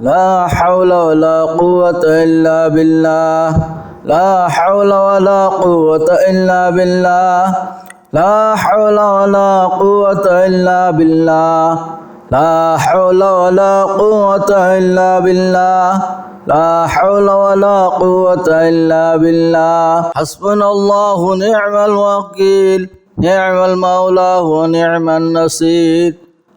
لا حول ولا قوة إلا بالله لا حول ولا قوة إلا بالله لا حول ولا قوة إلا بالله لا حول ولا قوة إلا بالله لا حول ولا قوة إلا بالله حسبنا الله نعم الوكيل نعم المولى ونعم النصير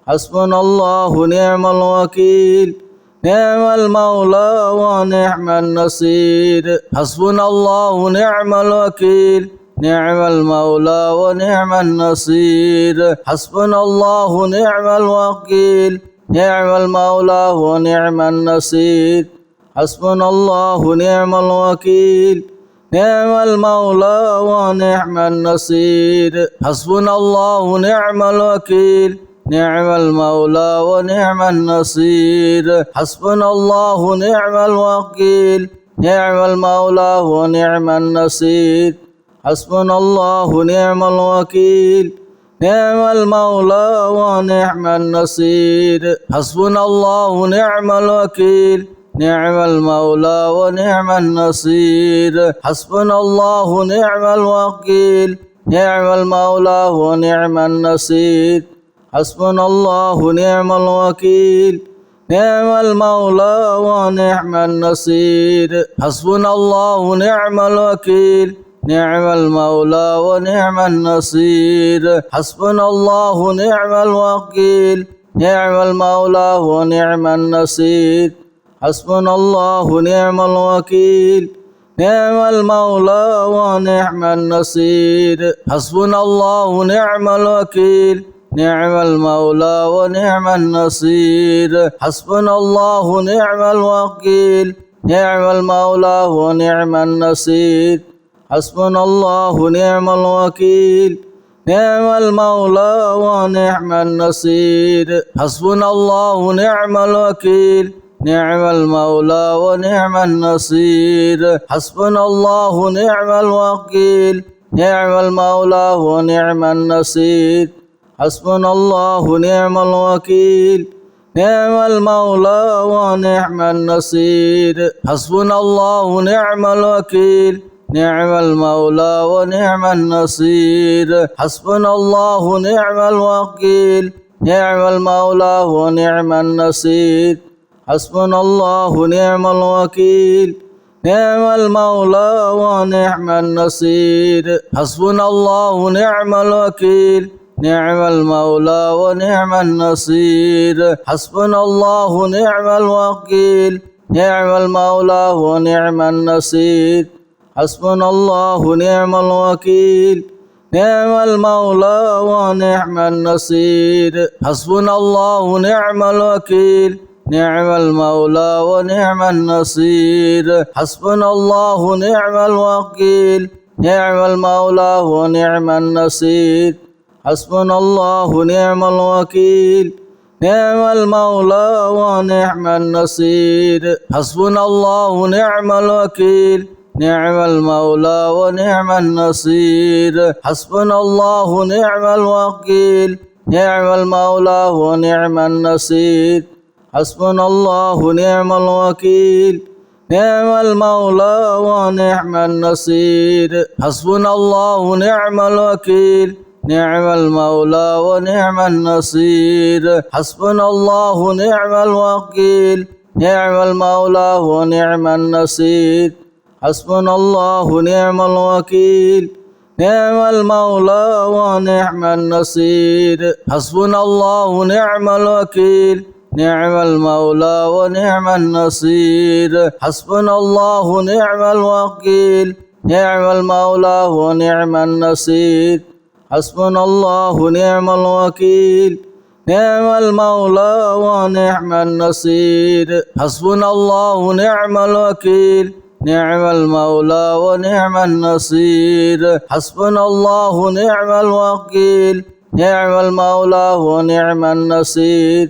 حسبنا الله نعم الوكيل نعم المولى ونعم النصير حسبنا الله نعم الوكيل نعم المولى ونعم النصير حسبنا الله نعم الوكيل نعم المولى ونعم النصير حسبنا الله نعم الوكيل نعم المولى ونعم النصير حسبنا الله نعم الوكيل نعم المولى ونعم النصير حسبنا الله نعم الوكيل نعم المولى ونعم النصير حسبنا الله نعم الوكيل نعم المولى ونعم النصير حسبنا الله نعم الوكيل نعم المولى ونعم النصير حسبنا الله نعم الوكيل نعم المولى ونعم النصير حسبنا الله نعم الوكيل نعم المولى ونعم النصير حسبنا الله نعم الوكيل نعم المولى ونعم النصير حسبنا الله نعم الوكيل نعم المولى ونعم النصير حسبنا الله نعم الوكيل نعم المولى ونعم النصير حسبنا الله نعم الوكيل نعم المولى ونعم النصير حسبنا الله نعم الوكيل نعم المولى ونعم النصير حسبنا الله نعم الوكيل نعم المولى ونعم النصير حسبنا الله نعم الوكيل نعم المولى ونعم النصير حسبنا الله نعم الوكيل نعم المولى ونعم النصير حسبنا الله نعم الوكيل نعم المولى ونعم النصير حسبنا الله نعم الوكيل نعم المولى ونعم النصير حسبنا الله نعم الوكيل نعم المولى ونعم النصير حسبنا الله نعم الوكيل نعم المولى ونعم النصير حسبنا الله نعم الوكيل نعم المولى ونعم النصير حسبنا الله نعم الوكيل نعم المولى ونعم النصير حسبنا الله نعم الوكيل نعم المولى ونعم النصير حسبنا الله نعم الوكيل نعم المولى ونعم النصير حسبنا الله نعم الوكيل نعم المولى ونعم النصير حسبنا الله نعم الوكيل نعم المولى ونعم النصير حسبنا الله نعم الوكيل نعم المولى ونعم النصير حسبنا الله نعم الوكيل نعم المولى ونعم النصير حسبنا الله نعم الوكيل نعم المولى ونعم النصير حسبنا الله نعم الوكيل نعم المولى ونعم النصير حسبنا الله نعم الوكيل نعم المولى ونعم النصير حسبنا الله نعم الوكيل نعم المولى ونعم النصير حسبنا الله نعم الوكيل نعم المولى ونعم النصير حسبنا الله نعم الوكيل نعم المولى ونعم النصير حسبنا الله نعم الوكيل نعم المولى ونعم النصير حسبنا الله نعم الوكيل نعم المولى ونعم النصير حسبنا الله نعم الوكيل نعم المولى ونعم النصير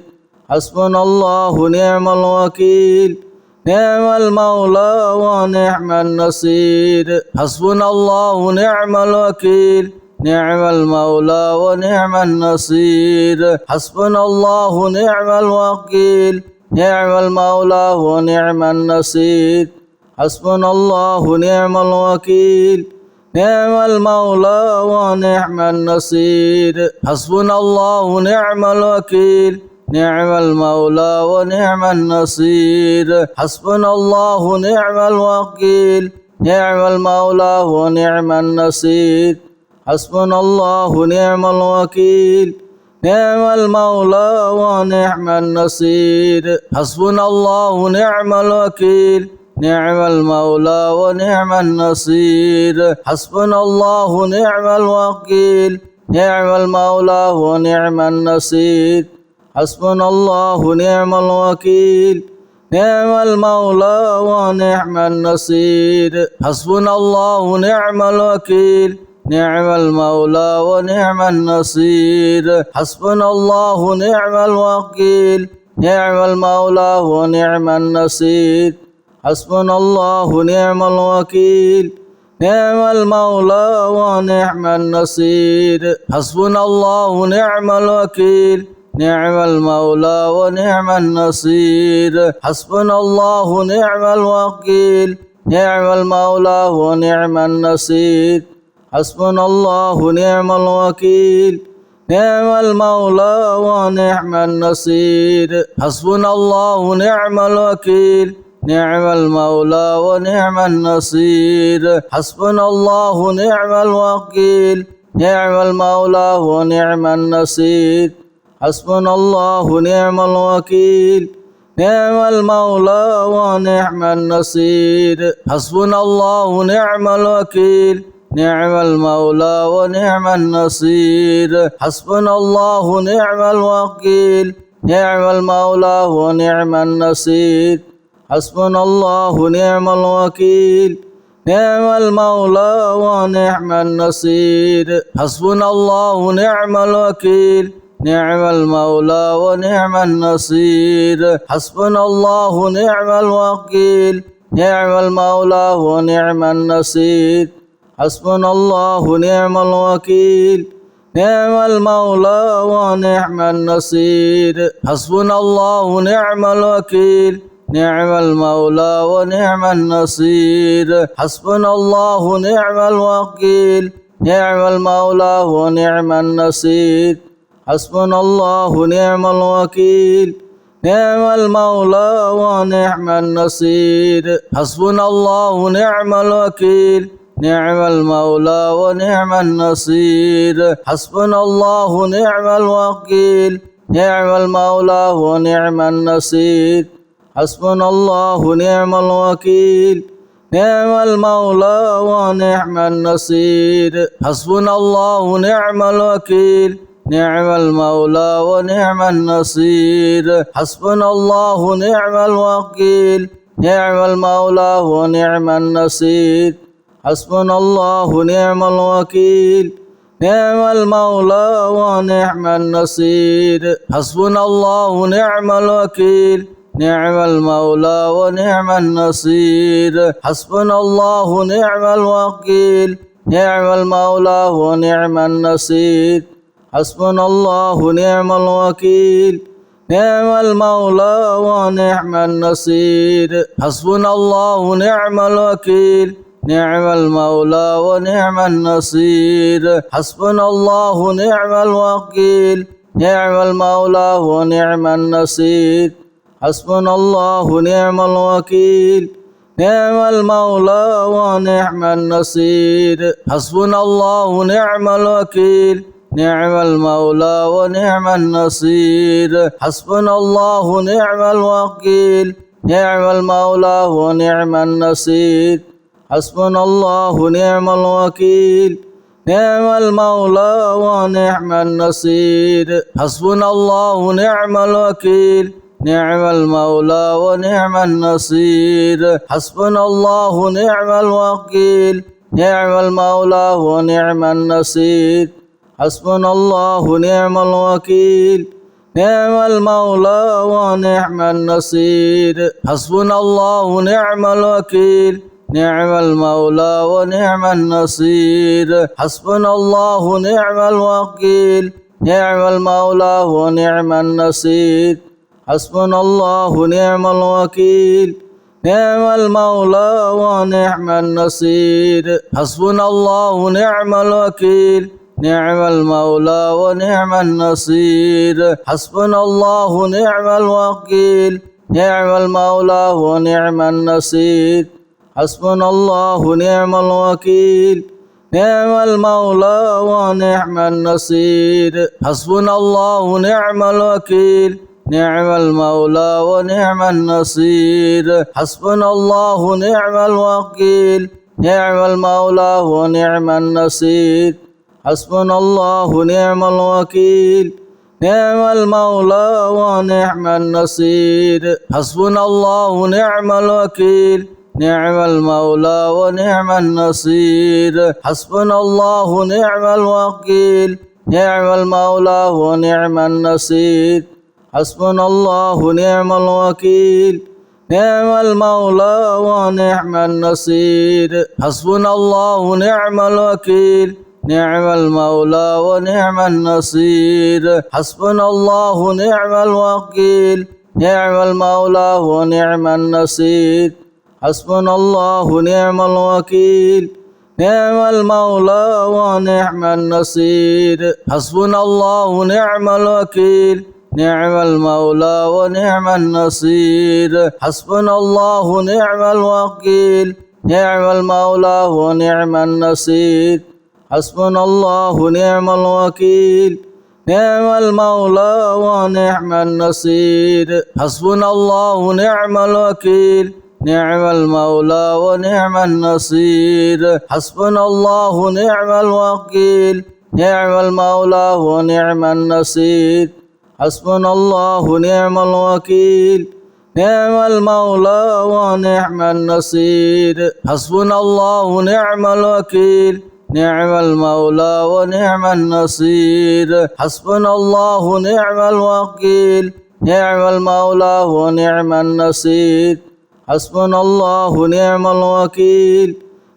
حسبنا الله نعم الوكيل نعم المولى ونعم النصير حسبنا الله نعم الوكيل نعم المولى ونعم النصير حسبنا الله نعم الوكيل نعم المولى ونعم النصير حسبنا الله ونعم الوكيل نعم المولى ونعم النصير حسبنا الله ونعم الوكيل نعم المولى ونعم النصير حسبنا الله ونعم الوكيل نعم المولى ونعم النصير حسبنا الله ونعم الوكيل نعم المولى ونعم النصير حسبنا الله ونعم الوكيل نعم المولى ونعم النصير حسبنا الله ونعم الوكيل نعم المولى ونعم النصير حسبنا الله ونعم الوكيل نعم المولى ونعم النصير حسبنا الله ونعم الوكيل نعم المولى ونعم النصير حسبنا الله ونعم الوكيل نعم المولى ونعم النصير حسبنا الله ونعم الوكيل نعم المولى ونعم النصير حسبنا الله ونعم الوكيل نعم المولى ونعم النصير حسبنا الله ونعم الوكيل نعم المولى ونعم النصير حسبنا الله ونعم الوكيل نعم المولى ونعم النصير حسبنا الله ونعم الوكيل نعم المولى ونعم النصير حسبنا الله ونعم الوكيل نعم المولى ونعم النصير حسبنا الله ونعم الوكيل نعم المولى ونعم النصير حسبنا الله ونعم الوكيل نعم المولى ونعم النصير حسبنا الله ونعم الوكيل نعم المولى ونعم النصير حسبنا الله ونعم الوكيل نعم المولى ونعم النصير حسبنا الله ونعم الوكيل نعم المولى ونعم النصير حسبنا الله ونعم الوكيل نعم المولى ونعم النصير حسبنا الله ونعم الوكيل نعم المولى ونعم النصير حسبنا الله ونعم الوكيل نعم المولى ونعم النصير حسبنا الله ونعم الوكيل نعم المولى ونعم النصير حسبنا الله ونعم الوكيل نعم المولى ونعم النصير حسبنا الله ونعم الوكيل نعم المولى ونعم النصير حسبنا الله ونعم الوكيل نعم المولى ونعم النصير حسبنا الله ونعم الوكيل نعم المولى ونعم النصير حسبنا الله ونعم الوكيل نعم المولى ونعم النصير حسبنا الله ونعم الوكيل نعم المولى ونعم النصير حسبنا الله ونعم الوكيل نعم المولى ونعم النصير حسبنا الله ونعم الوكيل نعم المولى ونعم النصير حسبنا الله ونعم الوكيل نعم المولى ونعم النصير حسبنا الله ونعم الوكيل نعم المولى ونعم النصير حسبنا الله ونعم الوكيل نعم المولى ونعم النصير حسبنا الله ونعم الوكيل نعم المولى ونعم النصير حسبنا الله ونعم الوكيل نعم المولى ونعم النصير حسبنا الله ونعم الوكيل نعم المولى ونعم النصير حسبنا الله ونعم الوكيل نعم المولى ونعم النصير حسبنا الله ونعم الوكيل نعم المولى ونعم النصير حسبنا الله ونعم الوكيل نعم المولى ونعم النصير حسبنا الله ونعم الوكيل نعم المولى ونعم النصير حسبنا الله ونعم الوكيل نعم المولى ونعم النصير حسبنا الله ونعم الوكيل نعم المولى ونعم النصير حسبنا الله ونعم الوكيل نعم المولى ونعم النصير حسبنا الله ونعم الوكيل نعم المولى ونعم النصير حسبنا الله ونعم الوكيل نعم المولى ونعم النصير حسبنا الله ونعم الوكيل نعم المولى ونعم النصير حسبنا الله ونعم الوكيل نعم المولى ونعم النصير حسبنا الله ونعم الوكيل نعم المولى ونعم النصير حسبنا الله ونعم الوكيل نعم المولى ونعم النصير حسبنا الله ونعم الوكيل نعم المولى ونعم النصير حسبنا الله ونعم الوكيل نعم المولى ونعم النصير حسبنا الله ونعم الوكيل نعم المولى ونعم النصير حسبنا الله ونعم الوكيل نعم المولى ونعم النصير حسبنا الله ونعم الوكيل نعم المولى ونعم النصير حسبنا الله ونعم الوكيل نعم المولى ونعم النصير حسبنا الله ونعم الوكيل نعم المولى ونعم النصير حسبنا الله ونعم الوكيل نعم المولى ونعم النصير حسبنا الله ونعم الوكيل نعم المولى ونعم النصير حسبنا الله ونعم الوكيل نعم المولى ونعم النصير حسبنا الله ونعم الوكيل نعم المولى ونعم النصير حسبنا الله ونعم الوكيل نعم المولى ونعم النصير حسبنا الله ونعم الوكيل نعم المولى ونعم النصير حسبنا الله ونعم الوكيل نعم المولى ونعم النصير حسبنا الله ونعم الوكيل نعم المولى ونعم النصير حسبنا الله ونعم الوكيل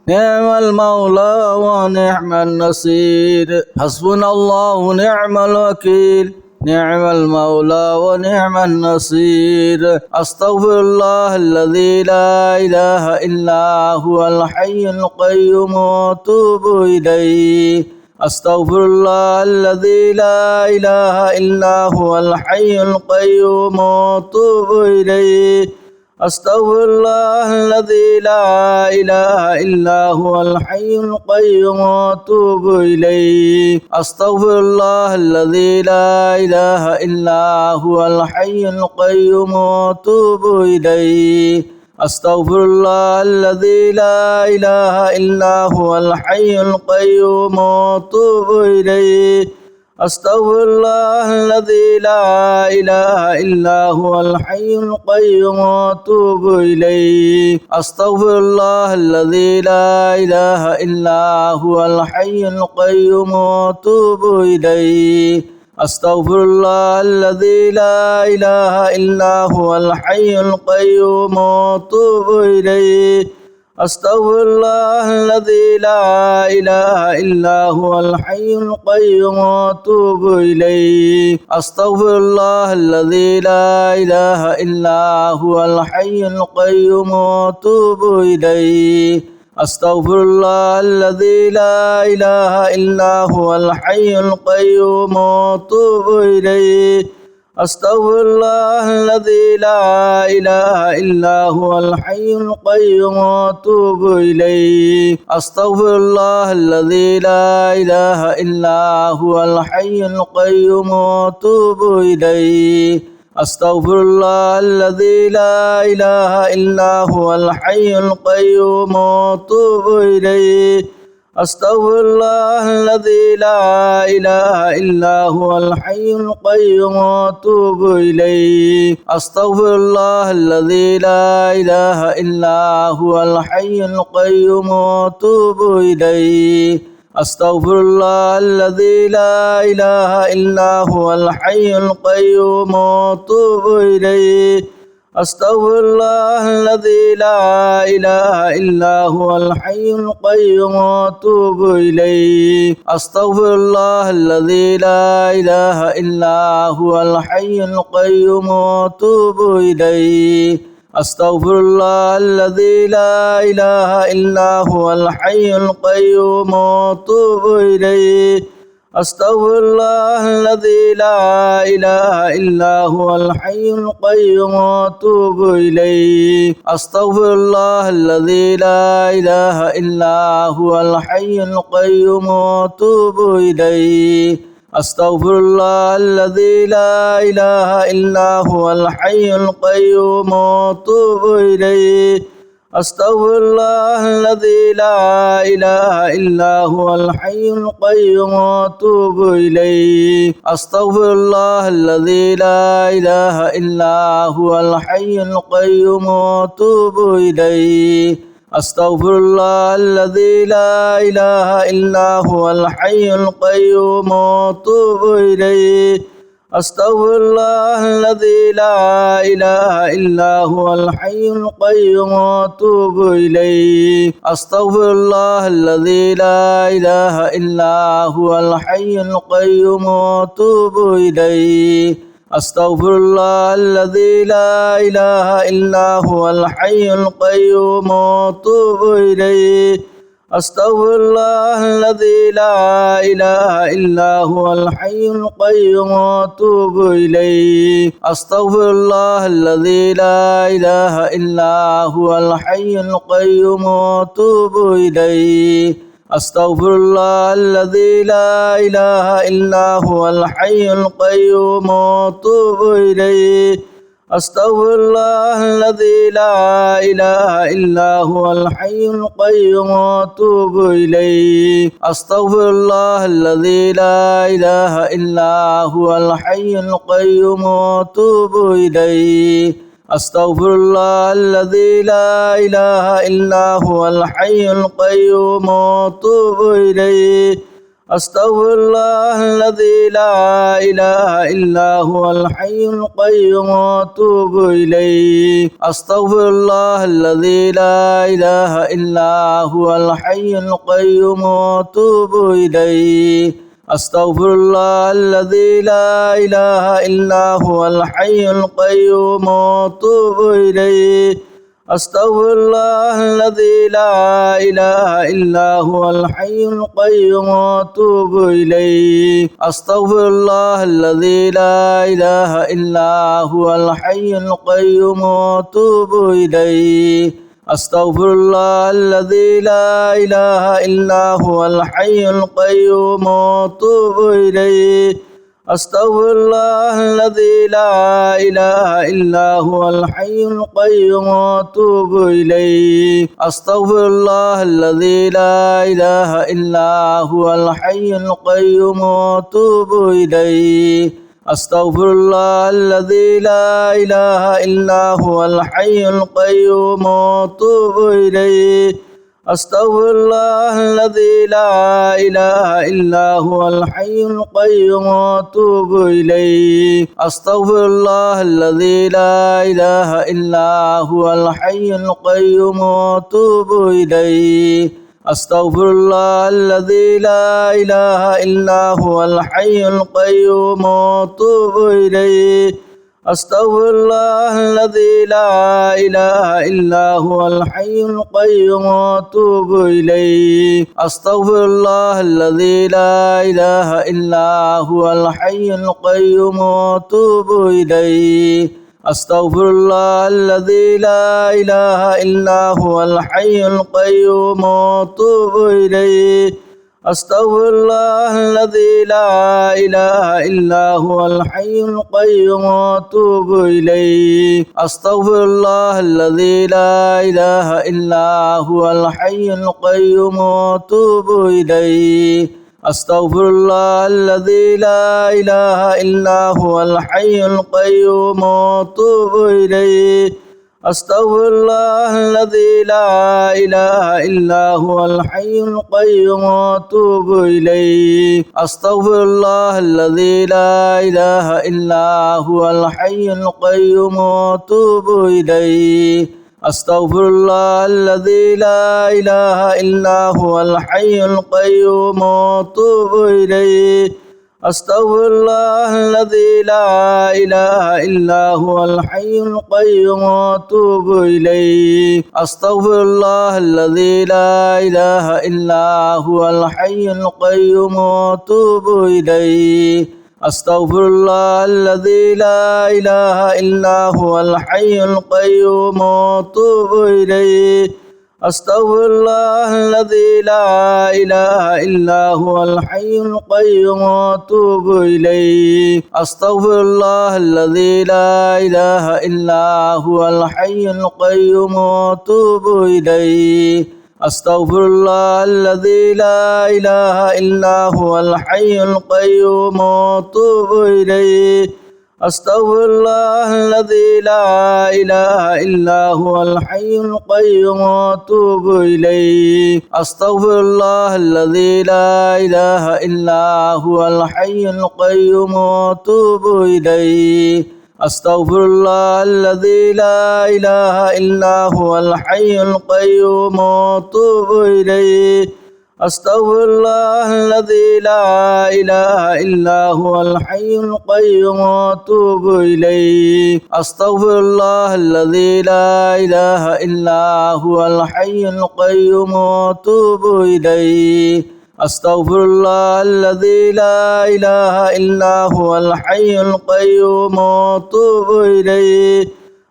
نعم المولى ونعم النصير حسبنا الله ونعم الوكيل نعم المولى ونعم النصير أستغفر الله الذي لا إله إلا هو الحي القيوم وأتوب إليه أستغفر الله الذي لا إله إلا هو الحي القيوم وأتوب إليه أستغفر الله الذي لا إله إلا هو الحي القيوم وأتوب إليه أستغفر الله الذي لا إله إلا هو الحي القيوم وأتوب إليه أستغفر الله الذي لا إله إلا هو الحي القيوم وأتوب إليه أستغفر الله الذي لا إله إلا هو الحي القيوم وأتوب إليه أستغفر الله الذي لا إله إلا هو الحي القيوم وأتوب إليه أستغفر الله الذي لا إله إلا هو الحي القيوم وأتوب إليه أستغفر الله الذي لا إله إلا هو الحي القيوم وأتوب إليه أستغفر الله الذي لا إله إلا هو الحي القيوم وأتوب إليه أستغفر الله الذي لا إله إلا هو الحي القيوم وأتوب إليه أستغفر الله الذي لا إله إلا هو الحي القيوم وأتوب إليه أستغفر الله الذي لا إله إلا هو الحي القيوم وأتوب إليه أستغفر الله الذي لا إله إلا هو الحي القيوم وأتوب إليه أستغفر الله الذي لا إله إلا هو الحي القيوم وأتوب إليه أستغفر الله الذي لا إله إلا هو الحي القيوم وأتوب إليه أستغفر الله الذي لا إله إلا هو الحي القيوم وأتوب إليه أستغفر الله الذي لا إله إلا هو الحي القيوم وأتوب إليه أستغفر الله الذي لا إله إلا هو الحي القيوم وأتوب إليه أستغفر الله الذي لا إله إلا هو الحي القيوم وأتوب إليه أستغفر الله الذي لا إله إلا هو الحي القيوم وأتوب إليه أستغفر الله الذي لا إله إلا هو الحي القيوم وأتوب إليه أستغفر الله الذي لا إله إلا هو الحي القيوم وأتوب إليه أستغفر الله الذي لا إله إلا هو الحي القيوم وأتوب إليه أستغفر الله الذي لا إله إلا هو الحي القيوم وأتوب إليه أستغفر الله الذي لا إله إلا هو الحي القيوم وأتوب إليه أستغفر الله الذي لا إله إلا هو الحي القيوم وأتوب إليه أستغفر الله الذي لا إله إلا هو الحي القيوم وأتوب إليه أستغفر الله الذي لا إله إلا هو الحي القيوم وأتوب إليه أستغفر الله الذي لا إله إلا هو الحي القيوم وأتوب إليه أستغفر الله الذي لا إله إلا هو الحي القيوم وأتوب إليه أستغفر الله الذي لا إله إلا هو الحي القيوم وأتوب إليه أستغفر الله الذي لا إله إلا هو الحي القيوم وأتوب إليه أستغفر الله الذي لا إله إلا هو الحي القيوم وأتوب إليه أستغفر الله الذي لا إله إلا هو الحي القيوم وأتوب إليه أستغفر الله الذي لا إله إلا هو الحي القيوم وأتوب إليه أستغفر الله الذي لا إله إلا هو الحي القيوم وأتوب إليه أستغفر الله الذي لا إله إلا هو الحي القيوم وأتوب إليه أستغفر الله الذي لا إله إلا هو الحي القيوم وأتوب إليه أستغفر الله الذي لا إله إلا هو الحي القيوم وأتوب إليه أستغفر الله الذي لا إله إلا هو الحي القيوم وأتوب إليه أستغفر الله الذي لا إله إلا هو الحي القيوم وأتوب إليه أستغفر الله الذي لا إله إلا هو الحي القيوم وأتوب إليه أستغفر الله الذي لا إله إلا هو الحي القيوم وأتوب إليه أستغفر الله الذي لا إله إلا هو الحي القيوم وأتوب إليه أستغفر الله الذي لا إله إلا هو الحي القيوم وأتوب إليه أستغفر الله الذي لا إله إلا هو الحي القيوم وأتوب إليه أستغفر الله الذي لا إله إلا هو الحي القيوم وأتوب إليه أستغفر الله الذي لا إله إلا هو الحي القيوم وأتوب إليه أستغفر الله الذي لا إله إلا هو الحي القيوم وأتوب إليه أستغفر الله الذي لا إله إلا هو الحي القيوم وأتوب إليه أستغفر الله الذي لا إله إلا هو الحي القيوم وأتوب إليه أستغفر الله الذي لا إله إلا هو الحي القيوم وأتوب إليه أستغفر الله الذي لا إله إلا هو الحي القيوم وأتوب إليه أستغفر الله الذي لا إله إلا هو الحي القيوم وأتوب إليه أستغفر الله الذي لا إله إلا هو الحي القيوم وأتوب إليه أستغفر الله الذي لا إله إلا هو الحي القيوم وأتوب إليه أستغفر الله الذي لا إله إلا هو الحي القيوم وأتوب إليه أستغفر الله الذي لا إله إلا هو الحي القيوم وأتوب إليه أستغفر الله الذي لا إله إلا هو الحي القيوم وأتوب إليه أستغفر الله الذي لا إله إلا هو الحي القيوم وأتوب إليه أستغفر الله الذي لا إله إلا هو الحي القيوم وأتوب إليه أستغفر الله الذي لا إله إلا هو الحي القيوم وأتوب إليه أستغفر الله الذي لا إله إلا هو الحي القيوم وأتوب إليه أستغفر الله الذي لا إله إلا هو الحي القيوم وأتوب إليه أستغفر الله الذي لا إله إلا هو الحي القيوم وأتوب إليه أستغفر الله الذي لا إله إلا هو الحي القيوم وأتوب إليه أستغفر الله الذي لا إله إلا هو الحي القيوم وأتوب إليه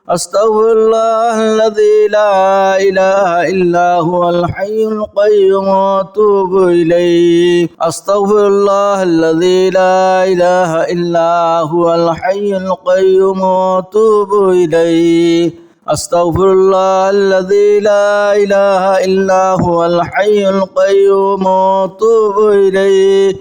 أستغفر الله الذي لا إله إلا هو الحي القيوم وأتوب إليه أستغفر الله الذي لا إله إلا هو الحي القيوم وأتوب إليه أستغفر الله الذي لا إله إلا هو الحي القيوم وأتوب إليه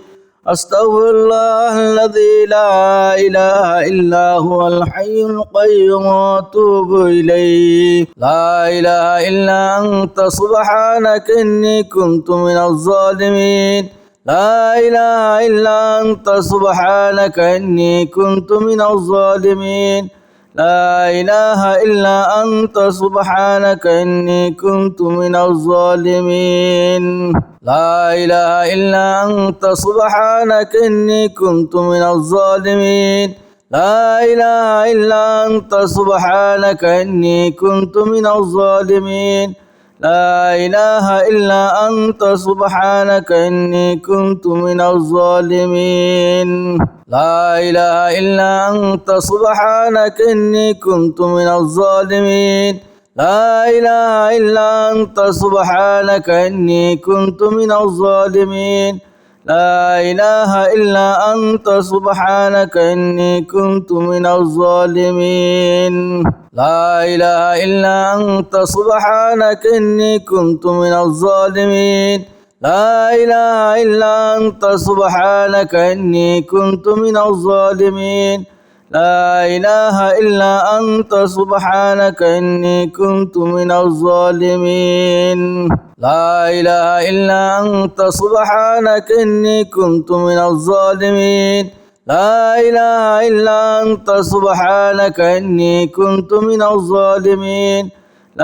أستغفر الله الذي لا إله إلا هو الحي القيوم وأتوب إليه لا إله إلا أنت سبحانك إني كنت من الظالمين لا إله إلا أنت سبحانك إني كنت من الظالمين لا إله إلا أنت سبحانك إني كنت من الظالمين لا إله إلا أنت سبحانك إني كنت من الظالمين لا إله إلا أنت سبحانك إني كنت من الظالمين لا إله إلا أنت سبحانك إني كنت من الظالمين لا إله إلا أنت سبحانك إني كنت من الظالمين لا إله إلا أنت سبحانك إني كنت من الظالمين لا إله إلا أنت سبحانك إني كنت من الظالمين لا إله إلا أنت سبحانك إني كنت من الظالمين لا إله إلا أنت سبحانك إني كنت من الظالمين لا إله إلا أنت سبحانك إني كنت من الظالمين لا إله إلا أنت سبحانك إني كنت من الظالمين لا إله إلا أنت سبحانك إني كنت من الظالمين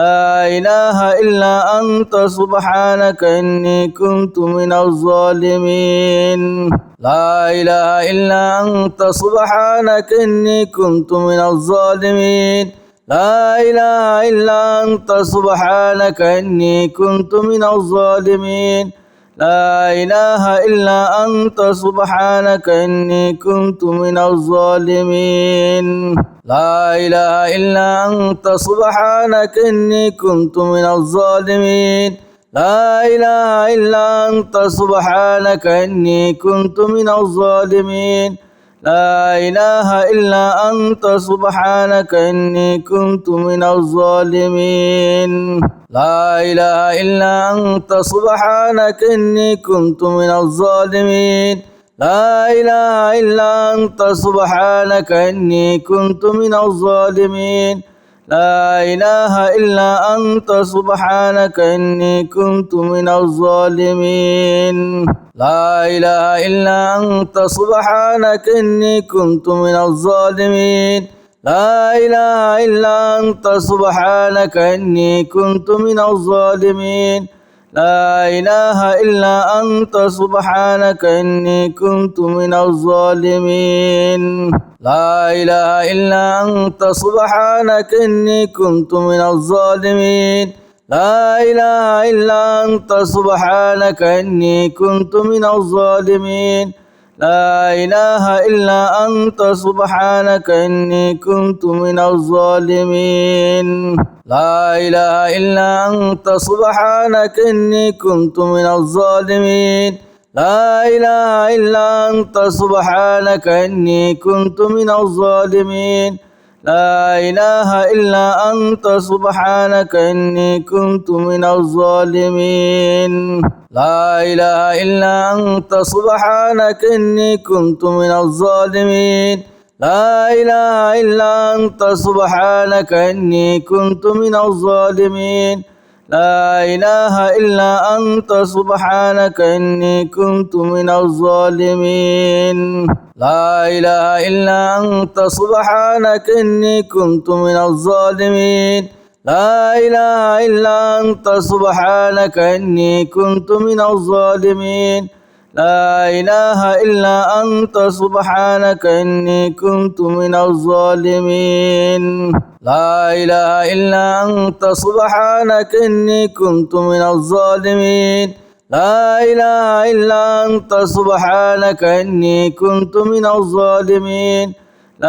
لا إله إلا أنت سبحانك إني كنت من الظالمين لا إله إلا أنت سبحانك إني كنت من الظالمين لا إله إلا أنت سبحانك إني كنت من الظالمين لا إله إلا أنت سبحانك إني كنت من الظالمين لا إله إلا أنت سبحانك إني كنت من الظالمين لا إله إلا أنت سبحانك إني كنت من الظالمين لا إله إلا أنت سبحانك إني كنت من الظالمين لا إله إلا أنت سبحانك إني كنت من الظالمين لا إله إلا أنت سبحانك إني كنت من الظالمين لا إله إلا أنت سبحانك إني كنت من الظالمين لا إله إلا أنت سبحانك إني كنت من الظالمين لا إله إلا أنت سبحانك إني كنت من الظالمين لا إله إلا أنت سبحانك إني كنت من الظالمين لا إله إلا أنت سبحانك إني كنت من الظالمين لا إله إلا أنت سبحانك إني كنت من الظالمين لا إله إلا أنت سبحانك إني كنت من الظالمين لا إله إلا أنت سبحانك إني كنت من الظالمين لا إله إلا أنت سبحانك إني كنت من الظالمين لا إله إلا أنت سبحانك إني كنت من الظالمين لا إله إلا أنت سبحانك إني كنت من الظالمين لا إله إلا أنت سبحانك إني كنت من الظالمين لا إله إلا أنت سبحانك إني كنت من الظالمين لا إله إلا أنت سبحانك إني كنت من الظالمين لا إله إلا أنت سبحانك إني كنت من الظالمين لا إله إلا أنت سبحانك إني كنت من الظالمين لا إله إلا أنت سبحانك إني كنت من الظالمين لا إله إلا أنت سبحانك إني كنت من الظالمين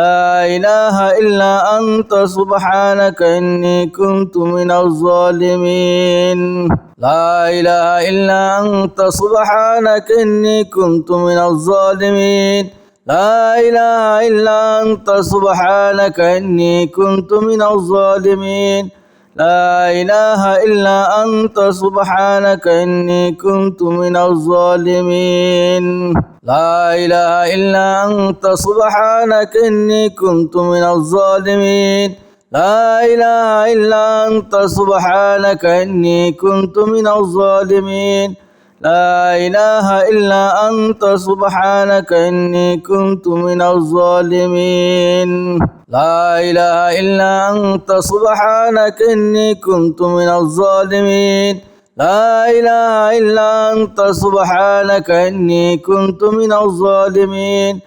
لا إله إلا أنت سبحانك إني كنت من الظالمين لا إله إلا أنت سبحانك إني كنت من الظالمين لا إله إلا أنت سبحانك إني كنت من الظالمين لا إله إلا أنت سبحانك إني كنت من الظالمين لا إله إلا أنت سبحانك إني كنت من الظالمين لا إله إلا أنت سبحانك إني كنت من الظالمين لا إله إلا أنت سبحانك إني كنت من الظالمين لا إله إلا أنت سبحانك إني كنت من الظالمين لا إله إلا أنت سبحانك إني كنت من الظالمين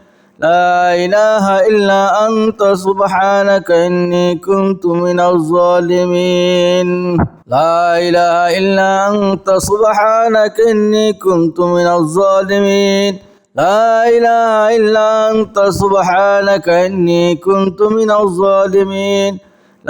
لا إله إلا أنت سبحانك إني كنت من الظالمين لا إله إلا أنت سبحانك إني كنت من الظالمين لا إله إلا أنت سبحانك إني كنت من الظالمين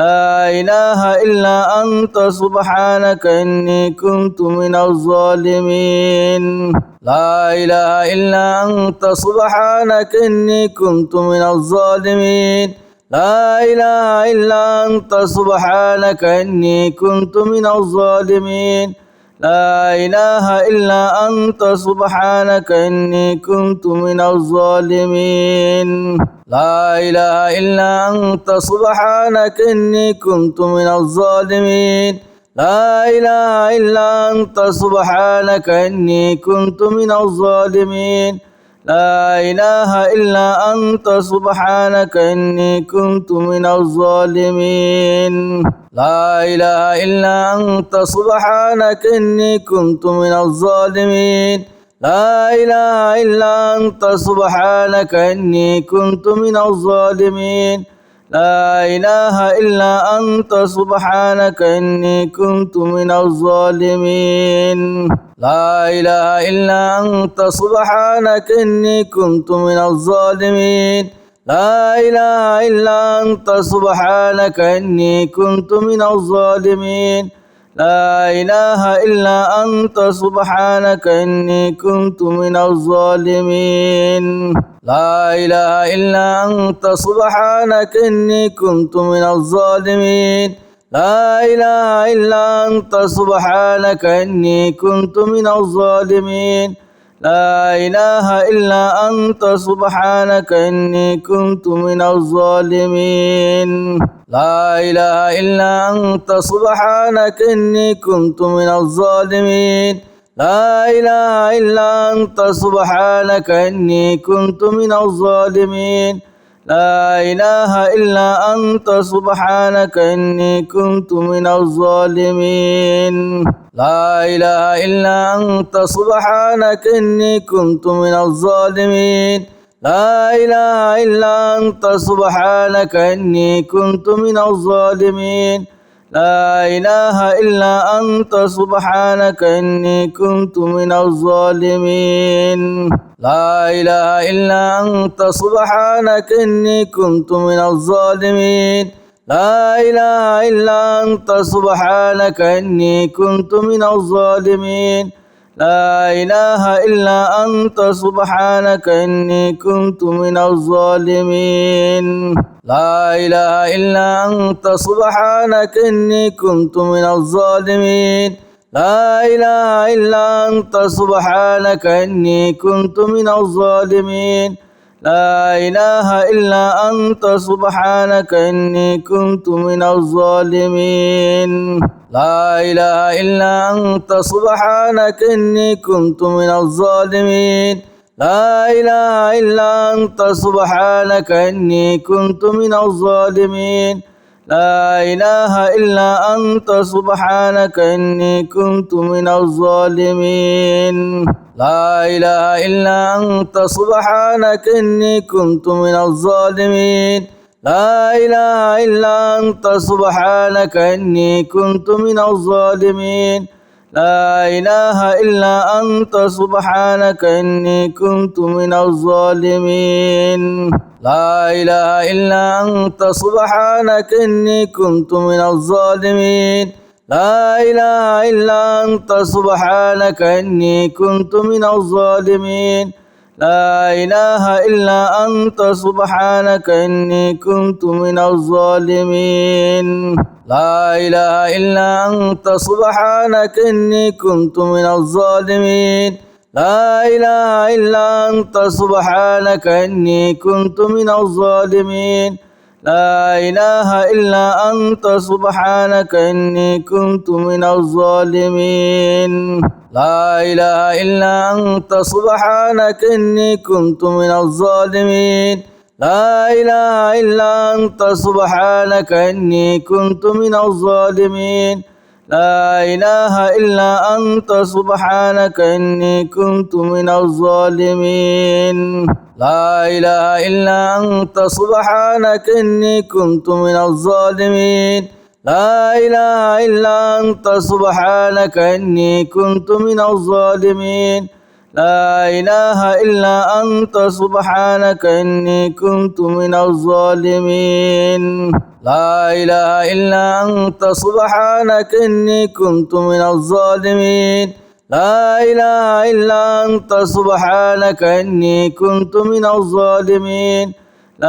لا إله إلا أنت سبحانك إني كنت من الظالمين لا إله إلا أنت سبحانك إني كنت من الظالمين لا إله إلا أنت سبحانك إني كنت من الظالمين لا إله إلا أنت سبحانك إني كنت من الظالمين لا إله إلا أنت سبحانك إني كنت من الظالمين لا إله إلا أنت سبحانك إني كنت من الظالمين لا إله إلا أنت سبحانك إني كنت من الظالمين لا إله إلا أنت سبحانك إني كنت من الظالمين لا إله إلا أنت سبحانك إني كنت من الظالمين لا إله إلا أنت سبحانك إني كنت من الظالمين لا إله إلا أنت سبحانك إني كنت من الظالمين لا إله إلا أنت سبحانك إني كنت من الظالمين لا إله إلا أنت سبحانك إني كنت من الظالمين لا إله إلا أنت سبحانك إني كنت من الظالمين لا إله إلا أنت سبحانك إني كنت من الظالمين لا إله إلا أنت سبحانك إني كنت من الظالمين لا إله إلا أنت سبحانك إني كنت من الظالمين لا إله إلا أنت سبحانك إني كنت من الظالمين لا إله إلا أنت سبحانك إني كنت من الظالمين لا إله إلا أنت سبحانك إني كنت من الظالمين لا إله إلا أنت سبحانك إني كنت من الظالمين لا إله إلا أنت سبحانك إني كنت من الظالمين لا إله إلا أنت سبحانك إني كنت من الظالمين لا إله إلا أنت سبحانك إني كنت من الظالمين لا إله إلا أنت سبحانك إني كنت من الظالمين لا إله إلا أنت سبحانك إني كنت من الظالمين لا إله إلا أنت سبحانك إني كنت من الظالمين لا إله إلا أنت سبحانك إني كنت من الظالمين لا إله إلا أنت سبحانك إني كنت من الظالمين لا إله إلا أنت سبحانك إني كنت من الظالمين لا إله إلا أنت سبحانك إني كنت من الظالمين لا إله إلا أنت سبحانك إني كنت من الظالمين لا إله إلا أنت سبحانك إني كنت من الظالمين لا إله إلا أنت سبحانك إني كنت من الظالمين لا إله إلا أنت سبحانك إني كنت من الظالمين لا إله إلا أنت سبحانك إني كنت من الظالمين لا إله إلا أنت سبحانك إني كنت من الظالمين لا إله إلا أنت سبحانك إني كنت من الظالمين لا إله إلا أنت سبحانك إني كنت من الظالمين لا إله إلا أنت سبحانك إني كنت من الظالمين لا إله إلا أنت سبحانك إني كنت من الظالمين لا إله إلا أنت سبحانك إني كنت من الظالمين لا إله إلا أنت سبحانك إني كنت من الظالمين لا إله إلا أنت سبحانك إني كنت من الظالمين لا إله إلا أنت سبحانك إني كنت من الظالمين لا إله إلا أنت سبحانك إني كنت من الظالمين لا إله إلا أنت سبحانك إني كنت من الظالمين لا إله إلا أنت سبحانك إني كنت من الظالمين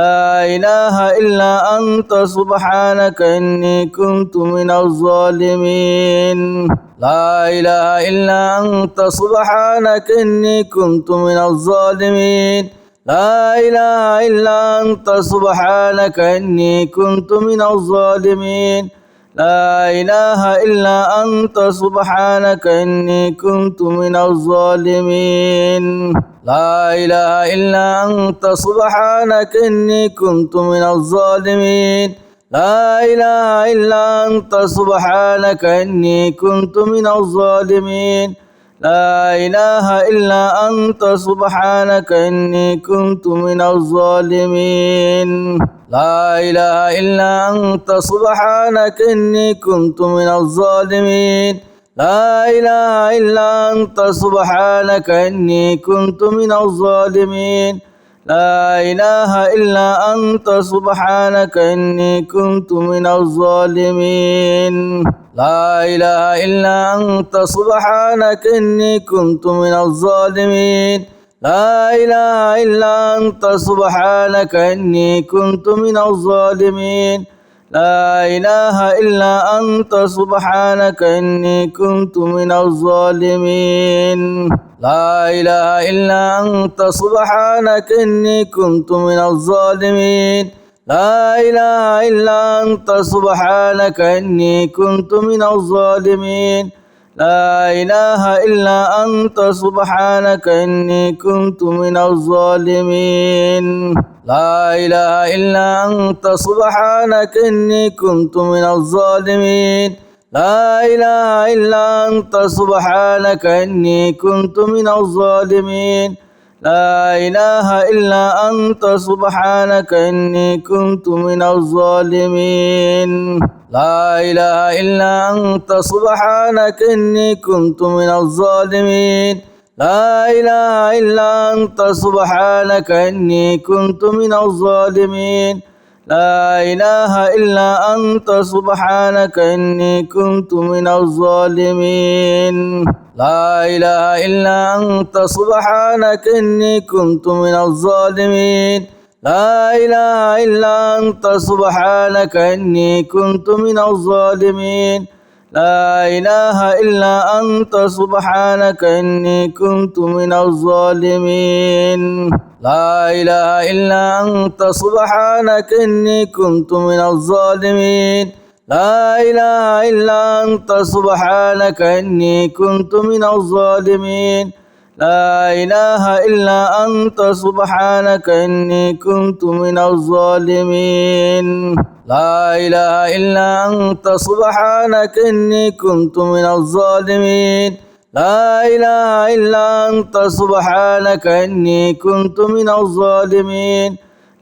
لا إله إلا أنت سبحانك إني كنت من الظالمين لا إله إلا أنت سبحانك إني كنت من الظالمين لا إله إلا أنت سبحانك إني كنت من الظالمين لا إله إلا أنت سبحانك إني كنت من الظالمين لا إله إلا أنت سبحانك إني كنت من الظالمين لا إله إلا أنت سبحانك إني كنت من الظالمين لا إله إلا أنت سبحانك إني كنت من الظالمين لا إله إلا أنت سبحانك إني كنت من الظالمين لا إله إلا أنت سبحانك إني كنت من الظالمين لا إله إلا أنت سبحانك إني كنت من الظالمين لا إله إلا أنت سبحانك إني كنت من الظالمين لا إله إلا أنت سبحانك إني كنت من الظالمين لا إله إلا أنت سبحانك إني كنت من الظالمين لا إله إلا أنت سبحانك إني كنت من الظالمين لا إله إلا أنت سبحانك إني كنت من الظالمين لا إله إلا أنت سبحانك إني كنت من الظالمين لا إله إلا أنت سبحانك إني كنت من الظالمين لا إله إلا أنت سبحانك إني كنت من الظالمين لا إله إلا أنت سبحانك إني كنت من الظالمين لا إله إلا أنت سبحانك إني كنت من الظالمين لا إله إلا أنت سبحانك إني كنت من الظالمين لا إله إلا أنت سبحانك إني كنت من الظالمين لا إله إلا أنت سبحانك إني كنت من الظالمين لا إله إلا أنت سبحانك إني كنت من الظالمين لا إله إلا أنت سبحانك إني كنت من الظالمين لا إله إلا أنت سبحانك إني كنت من الظالمين لا إله إلا أنت سبحانك إني كنت من الظالمين لا إله إلا أنت سبحانك إني كنت من الظالمين لا إله إلا أنت سبحانك إني كنت من الظالمين لا إله إلا أنت سبحانك إني كنت من الظالمين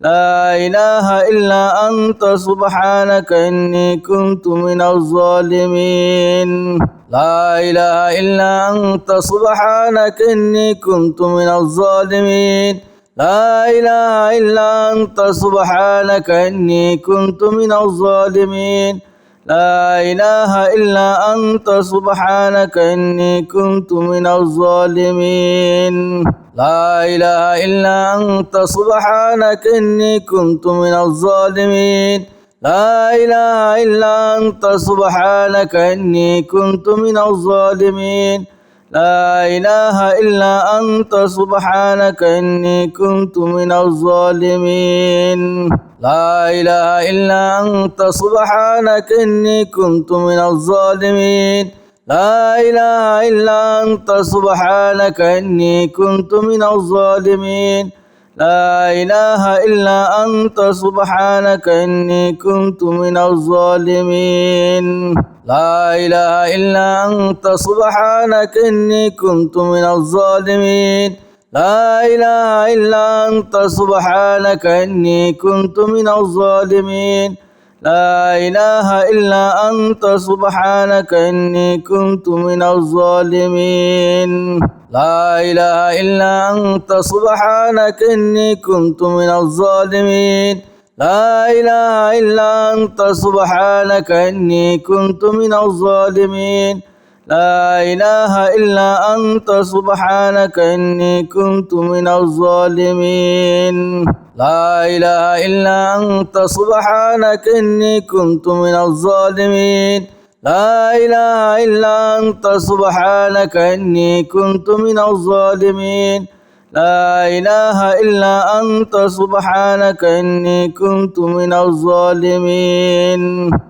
لا إله إلا أنت سبحانك إني كنت من الظالمين لا إله إلا أنت سبحانك إني كنت من الظالمين لا إله إلا أنت سبحانك إني كنت من الظالمين لا إله إلا أنت سبحانك إني كنت من الظالمين لا إله إلا أنت سبحانك إني كنت من الظالمين لا إله إلا أنت سبحانك إني كنت من الظالمين لا إله إلا أنت سبحانك إني كنت من الظالمين لا إله إلا أنت سبحانك إني كنت من الظالمين لا إله إلا أنت سبحانك إني كنت من الظالمين لا إله إلا أنت سبحانك إني كنت من الظالمين لا إله إلا أنت سبحانك إني كنت من الظالمين لا إله إلا أنت سبحانك إني كنت من الظالمين لا إله إلا أنت سبحانك إني كنت من الظالمين لا إله إلا أنت سبحانك إني كنت من الظالمين لا إله إلا أنت سبحانك إني كنت من الظالمين لا إله إلا أنت سبحانك إني كنت من الظالمين لا إله إلا أنت سبحانك إني كنت من الظالمين لا إله إلا أنت سبحانك إني كنت من الظالمين لا إله إلا أنت سبحانك إني كنت من الظالمين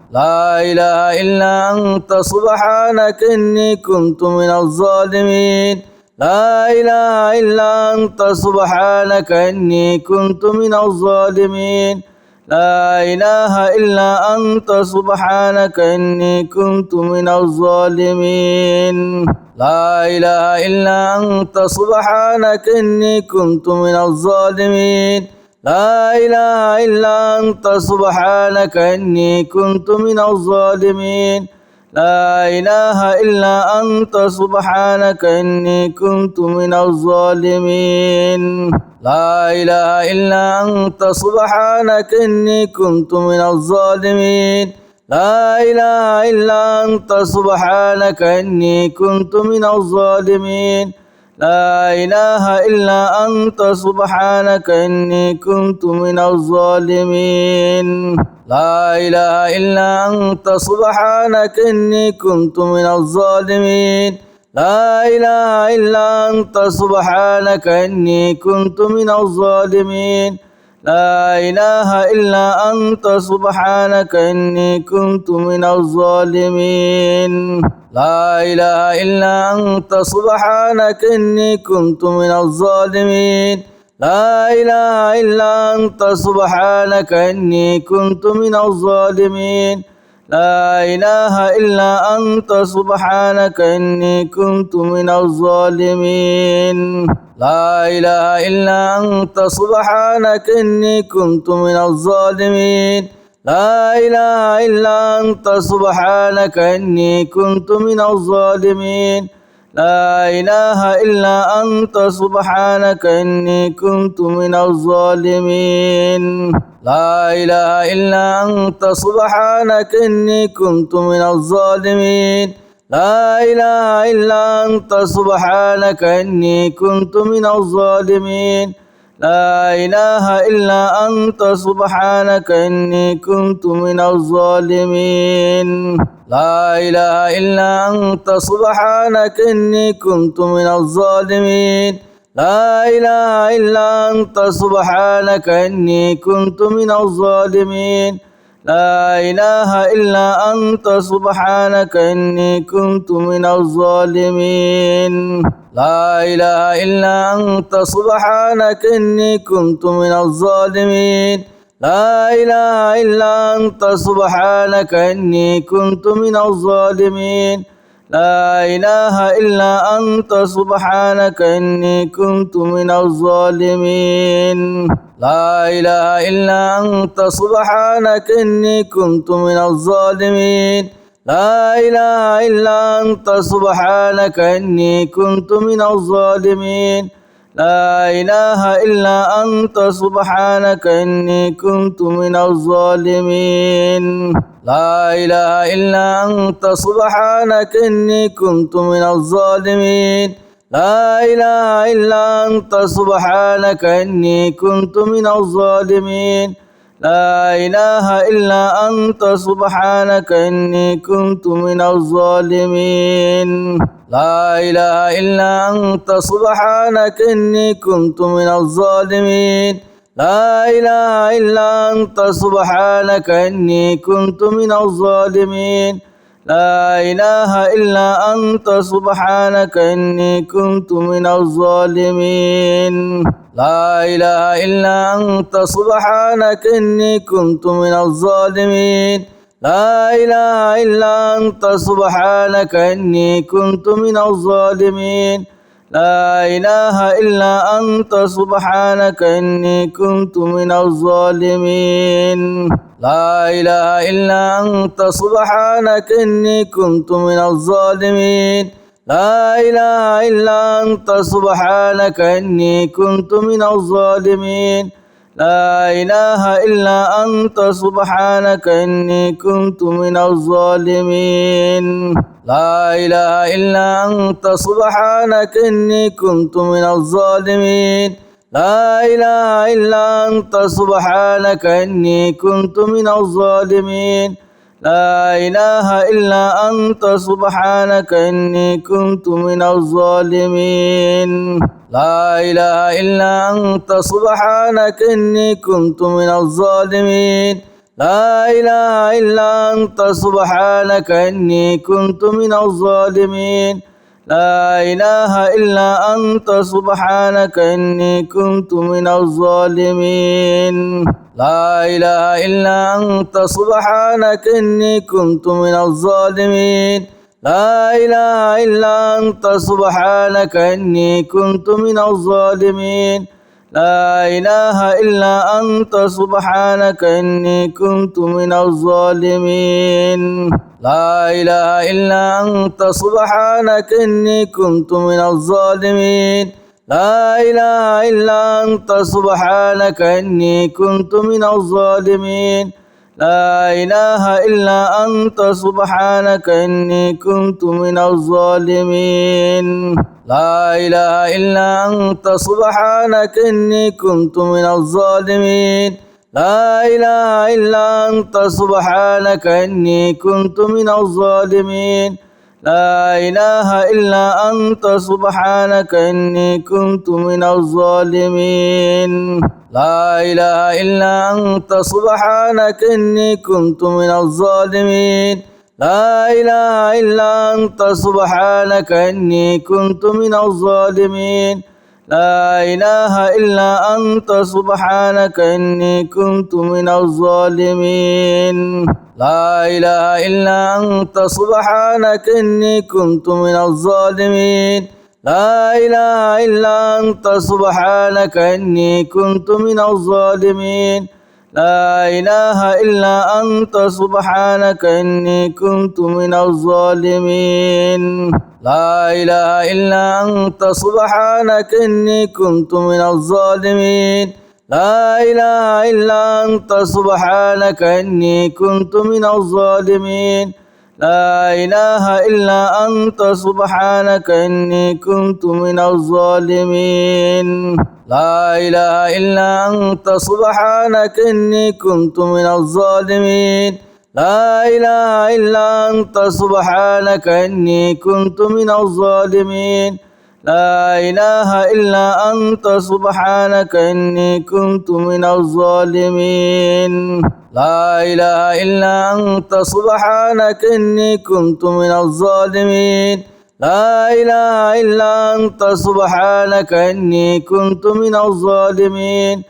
لا إله إلا أنت سبحانك إني كنت من الظالمين لا إله إلا أنت سبحانك إني كنت من الظالمين لا إله إلا أنت سبحانك إني كنت من الظالمين لا إله إلا أنت سبحانك إني كنت من الظالمين لا إله إلا أنت سبحانك إني كنت من الظالمين لا إله إلا أنت سبحانك إني كنت من الظالمين لا إله إلا أنت سبحانك إني كنت من الظالمين لا إله إلا أنت سبحانك إني كنت من الظالمين لا إله إلا أنت سبحانك إني كنت من الظالمين لا إله إلا أنت سبحانك إني كنت من الظالمين لا إله إلا أنت سبحانك إني كنت من الظالمين لا إله إلا أنت سبحانك إني كنت من الظالمين لا إله إلا أنت سبحانك إني كنت من الظالمين لا إله إلا أنت سبحانك إني كنت من الظالمين لا إله إلا أنت سبحانك إني كنت من الظالمين لا إله إلا أنت سبحانك إني كنت من الظالمين لا إله إلا أنت سبحانك إني كنت من الظالمين لا إله إلا أنت سبحانك إني كنت من الظالمين لا إله إلا أنت سبحانك إني كنت من الظالمين لا إله إلا أنت سبحانك إني كنت من الظالمين لا إله إلا أنت سبحانك إني كنت من الظالمين لا إله إلا أنت سبحانك إني كنت من الظالمين لا إله إلا أنت سبحانك إني كنت من الظالمين لا إله إلا أنت سبحانك إني كنت من الظالمين لا إله إلا أنت سبحانك إني كنت من الظالمين لا إله إلا أنت سبحانك إني كنت من الظالمين لا إله إلا أنت سبحانك إني كنت من الظالمين لا إله إلا أنت سبحانك إني كنت من الظالمين لا إله إلا أنت سبحانك إني كنت من الظالمين لا إله إلا أنت سبحانك إني كنت من الظالمين لا إله إلا أنت سبحانك إني كنت من الظالمين لا إله إلا أنت سبحانك إني كنت من الظالمين لا إله إلا أنت سبحانك إني كنت من الظالمين لا إله إلا أنت سبحانك إني كنت من الظالمين لا إله إلا أنت سبحانك إني كنت من الظالمين لا إله إلا أنت سبحانك إني كنت من الظالمين لا إله إلا أنت سبحانك إني كنت من الظالمين لا إله إلا أنت سبحانك إني كنت من الظالمين لا إله إلا أنت سبحانك إني كنت من الظالمين لا إله إلا أنت سبحانك إني كنت من الظالمين لا إله إلا أنت سبحانك إني كنت من الظالمين لا إله إلا أنت سبحانك إني كنت من الظالمين لا إله إلا أنت سبحانك إني كنت من الظالمين لا إله إلا أنت سبحانك إني كنت من الظالمين لا إله إلا أنت سبحانك إني كنت من الظالمين لا إله إلا أنت سبحانك إني كنت من الظالمين لا إله إلا أنت سبحانك إني كنت من الظالمين لا إله إلا أنت سبحانك إني كنت من الظالمين لا إله إلا أنت سبحانك إني كنت من الظالمين لا إله إلا أنت سبحانك إني كنت من الظالمين لا إله إلا أنت سبحانك إني كنت من الظالمين لا إله إلا أنت سبحانك إني كنت من الظالمين لا إله إلا أنت سبحانك إني كنت من الظالمين لا إله إلا أنت سبحانك إني كنت من الظالمين لا إله إلا أنت سبحانك إني كنت من الظالمين لا إله إلا أنت سبحانك إني كنت من الظالمين لا إله إلا أنت سبحانك إني كنت من الظالمين لا إله إلا أنت سبحانك إني كنت من الظالمين لا إله إلا أنت سبحانك إني كنت من الظالمين لا إله إلا أنت سبحانك إني كنت من الظالمين لا إله إلا أنت سبحانك إني كنت من الظالمين لا إله إلا أنت سبحانك إني كنت من الظالمين لا إله إلا أنت سبحانك إني كنت من الظالمين لا إله إلا أنت سبحانك إني كنت من الظالمين لا إله إلا أنت سبحانك إني كنت من الظالمين لا إله إلا أنت سبحانك إني كنت من الظالمين لا إله إلا أنت سبحانك إني كنت من الظالمين لا إله إلا أنت سبحانك إني كنت من الظالمين لا إله إلا أنت سبحانك إني كنت من الظالمين لا إله إلا أنت سبحانك إني كنت من الظالمين لا إله إلا أنت سبحانك إني كنت من الظالمين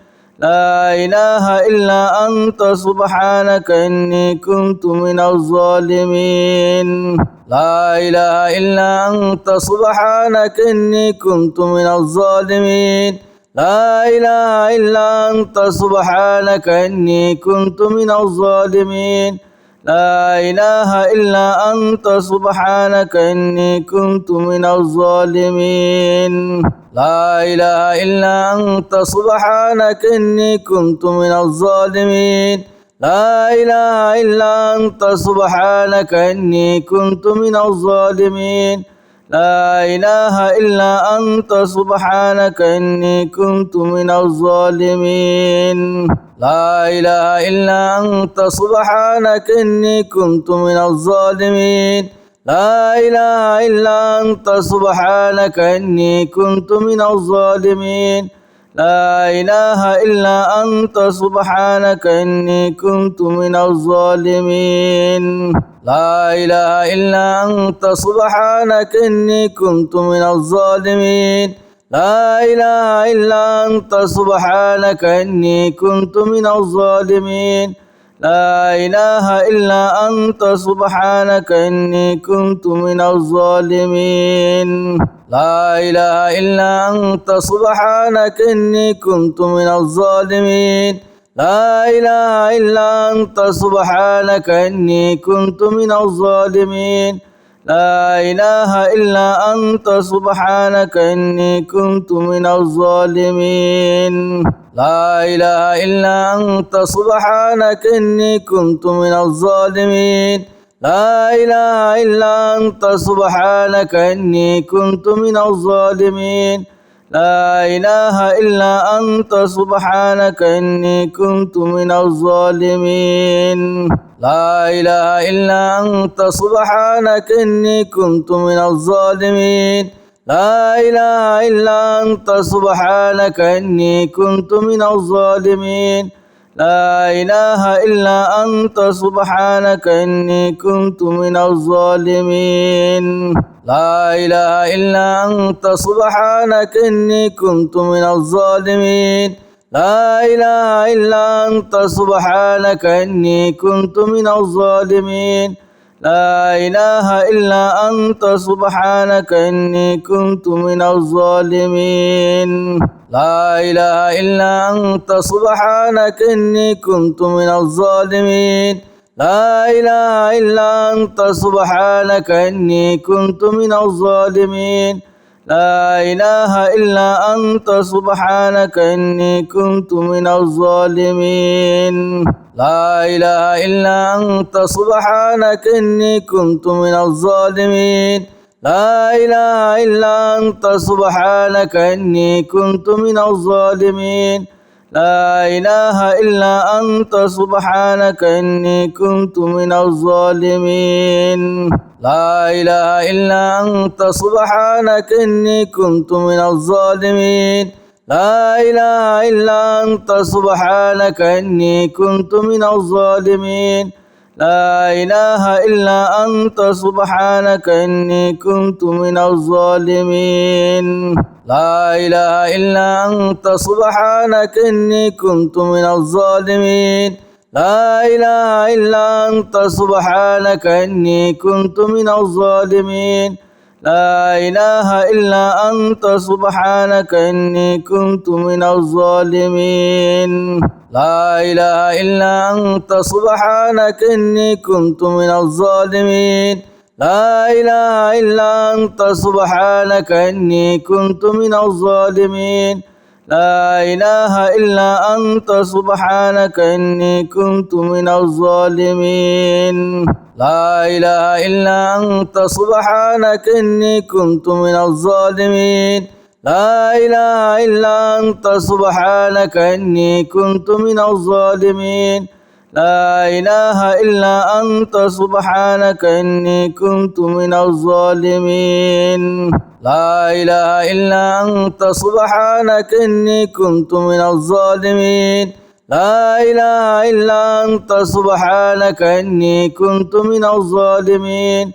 لا إله إلا أنت سبحانك إني كنت من الظالمين لا إله إلا أنت سبحانك إني كنت من الظالمين لا إله إلا أنت سبحانك إني كنت من الظالمين لا إله إلا أنت سبحانك إني كنت من الظالمين لا إله إلا أنت سبحانك إني كنت من الظالمين لا إله إلا أنت سبحانك إني كنت من الظالمين لا إله إلا أنت سبحانك إني كنت من الظالمين لا إله إلا أنت سبحانك إني كنت من الظالمين لا إله إلا أنت سبحانك إني كنت من الظالمين لا إله إلا أنت سبحانك إني كنت من الظالمين لا إله إلا أنت سبحانك إني كنت من الظالمين لا إله إلا أنت سبحانك إني كنت من الظالمين لا إله إلا أنت سبحانك إني كنت من الظالمين لا إله إلا أنت سبحانك إني كنت من الظالمين لا إله إلا أنت سبحانك إني كنت من الظالمين لا إله إلا أنت سبحانك إني كنت من الظالمين لا إله إلا أنت سبحانك إني كنت من الظالمين لا إله إلا أنت سبحانك إني كنت من الظالمين لا إله إلا أنت سبحانك إني كنت من الظالمين لا إله إلا أنت سبحانك إني كنت من الظالمين لا إله إلا أنت سبحانك إني كنت من الظالمين لا إله إلا أنت سبحانك إني كنت من الظالمين لا إله إلا أنت سبحانك إني كنت من الظالمين لا إله إلا أنت سبحانك إني كنت من الظالمين لا إله إلا أنت سبحانك إني كنت من الظالمين لا إله إلا أنت سبحانك إني كنت من الظالمين لا إله إلا أنت سبحانك إني كنت من الظالمين لا إله إلا أنت سبحانك إني كنت من الظالمين لا إله إلا أنت سبحانك إني كنت من الظالمين لا إله إلا أنت سبحانك إني كنت من الظالمين لا إله إلا أنت سبحانك إني كنت من الظالمين لا إله إلا أنت سبحانك إني كنت من الظالمين لا إله إلا أنت سبحانك إني كنت من الظالمين لا إله إلا أنت سبحانك إني كنت من الظالمين لا إله إلا أنت سبحانك إني كنت من الظالمين لا إله إلا أنت سبحانك إني كنت من الظالمين لا إله إلا أنت سبحانك إني كنت من الظالمين لا إله إلا أنت سبحانك إني كنت من الظالمين لا إله إلا أنت سبحانك إني كنت من الظالمين لا إله إلا أنت سبحانك إني كنت من الظالمين لا إله إلا أنت سبحانك إني كنت من الظالمين لا إله إلا أنت سبحانك إني كنت من الظالمين لا إله إلا أنت سبحانك إني كنت من الظالمين لا إله إلا أنت سبحانك إني كنت من الظالمين لا إله إلا أنت سبحانك إني كنت من الظالمين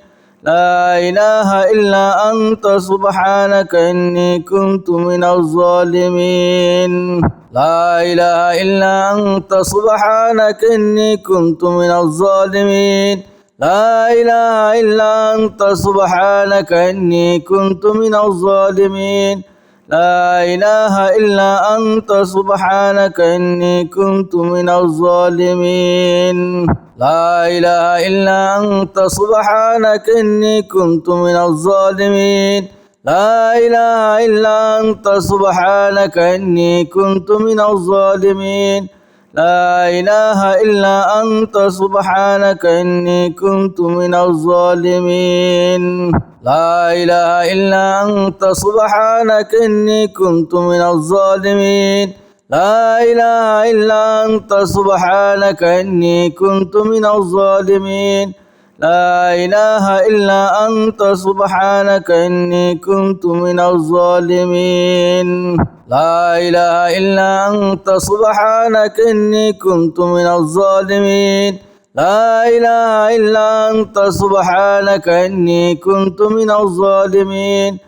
لا إله إلا أنت سبحانك إني كنت من الظالمين لا إله إلا أنت سبحانك إني كنت من الظالمين لا إله إلا أنت سبحانك إني كنت من الظالمين لا إله إلا أنت سبحانك إني كنت من الظالمين لا إله إلا أنت سبحانك إني كنت من الظالمين لا إله إلا أنت سبحانك إني كنت من الظالمين لا إله إلا أنت سبحانك إني كنت من الظالمين لا إله إلا أنت سبحانك إني كنت من الظالمين لا إله إلا أنت سبحانك إني كنت من الظالمين لا إله إلا أنت سبحانك إني كنت من الظالمين لا إله إلا أنت سبحانك إني كنت من الظالمين لا إله إلا أنت سبحانك إني كنت من الظالمين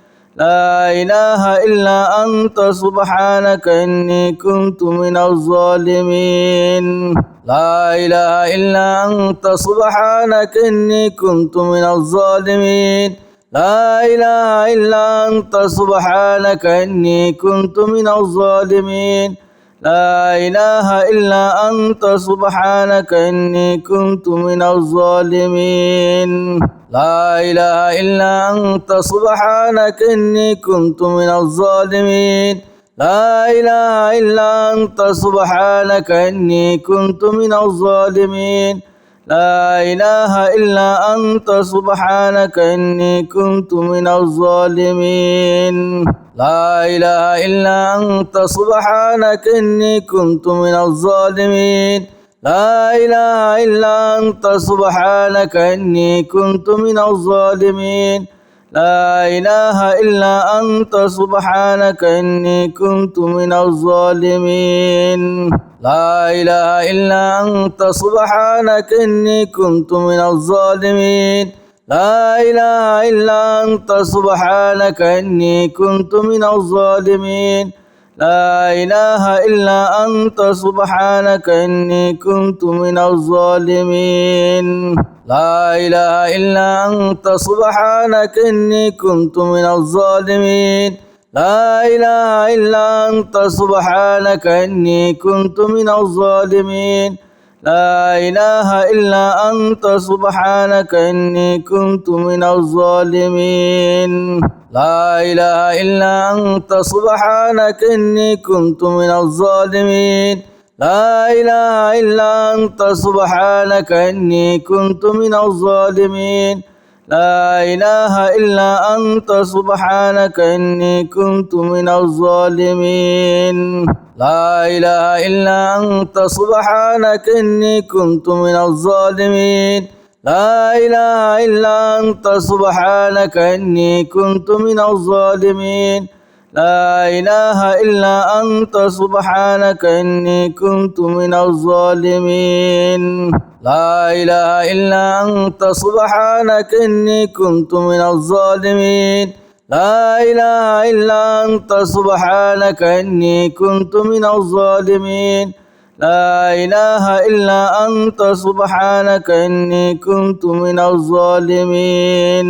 لا إله إلا أنت سبحانك إني كنت من الظالمين لا إله إلا أنت سبحانك إني كنت من الظالمين لا إله إلا أنت سبحانك إني كنت من الظالمين لا إله إلا أنت سبحانك إني كنت من الظالمين لا إله إلا أنت سبحانك إني كنت من الظالمين لا إله إلا أنت سبحانك إني كنت من الظالمين لا إله إلا أنت سبحانك إني كنت من الظالمين لا إله إلا أنت سبحانك إني كنت من الظالمين لا إله إلا أنت سبحانك إني كنت من الظالمين لا إله إلا أنت سبحانك إني كنت من الظالمين لا إله إلا أنت سبحانك إني كنت من الظالمين لا إله إلا أنت سبحانك إني كنت من الظالمين لا إله إلا أنت سبحانك إني كنت من الظالمين لا إله إلا أنت سبحانك إني كنت من الظالمين لا إله إلا أنت سبحانك إني كنت من الظالمين لا إله إلا أنت سبحانك إني كنت من الظالمين لا إله إلا أنت سبحانك إني كنت من الظالمين لا إله إلا أنت سبحانك إني كنت من الظالمين لا إله إلا أنت سبحانك إني كنت من الظالمين لا إله إلا أنت سبحانك إني كنت من الظالمين لا إله إلا أنت سبحانك إني كنت من الظالمين لا إله إلا أنت سبحانك إني كنت من الظالمين لا إله إلا أنت سبحانك إني كنت من الظالمين لا إله إلا أنت سبحانك إني كنت من الظالمين لا إله إلا أنت سبحانك إني كنت من الظالمين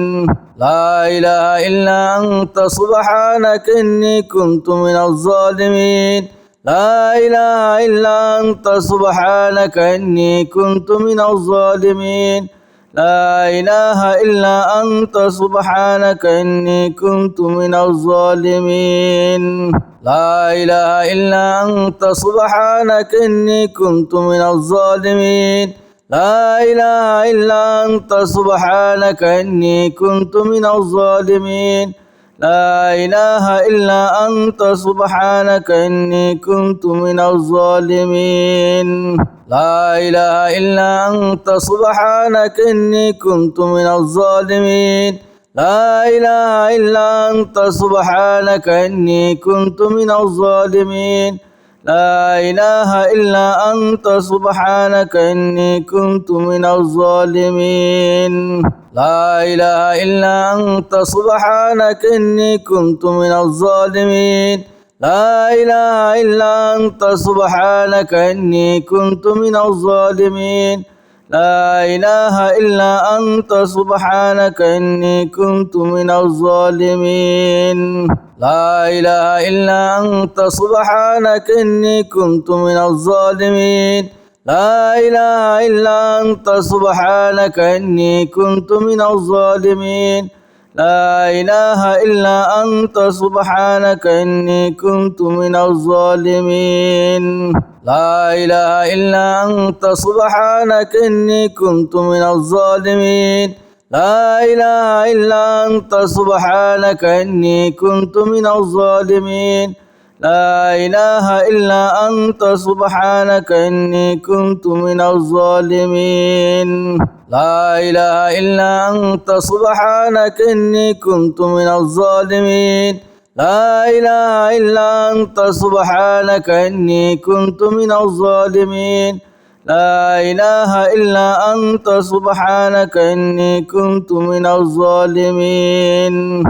لا إله إلا أنت سبحانك إني كنت من الظالمين لا إله إلا أنت سبحانك إني كنت من الظالمين لا إله إلا أنت سبحانك إني كنت من الظالمين لا إله إلا أنت سبحانك إني كنت من الظالمين لا إله إلا أنت سبحانك إني كنت من الظالمين لا إله إلا أنت سبحانك إني كنت من الظالمين لا إله إلا أنت سبحانك إني كنت من الظالمين لا إله إلا أنت سبحانك إني كنت من الظالمين لا إله إلا أنت سبحانك إني كنت من الظالمين لا إله إلا أنت سبحانك إني كنت من الظالمين لا إله إلا أنت سبحانك إني كنت من الظالمين لا إله إلا أنت سبحانك إني كنت من الظالمين لا إله إلا أنت سبحانك إني كنت من الظالمين لا إله إلا أنت سبحانك إني كنت من الظالمين لا إله إلا أنت سبحانك إني كنت من الظالمين لا إله إلا أنت سبحانك إني كنت من الظالمين لا إله إلا أنت سبحانك إني كنت من الظالمين لا إله إلا أنت سبحانك إني كنت من الظالمين لا إله إلا أنت سبحانك إني كنت من الظالمين لا إله إلا أنت سبحانك إني كنت من الظالمين لا إله إلا أنت سبحانك إني كنت من الظالمين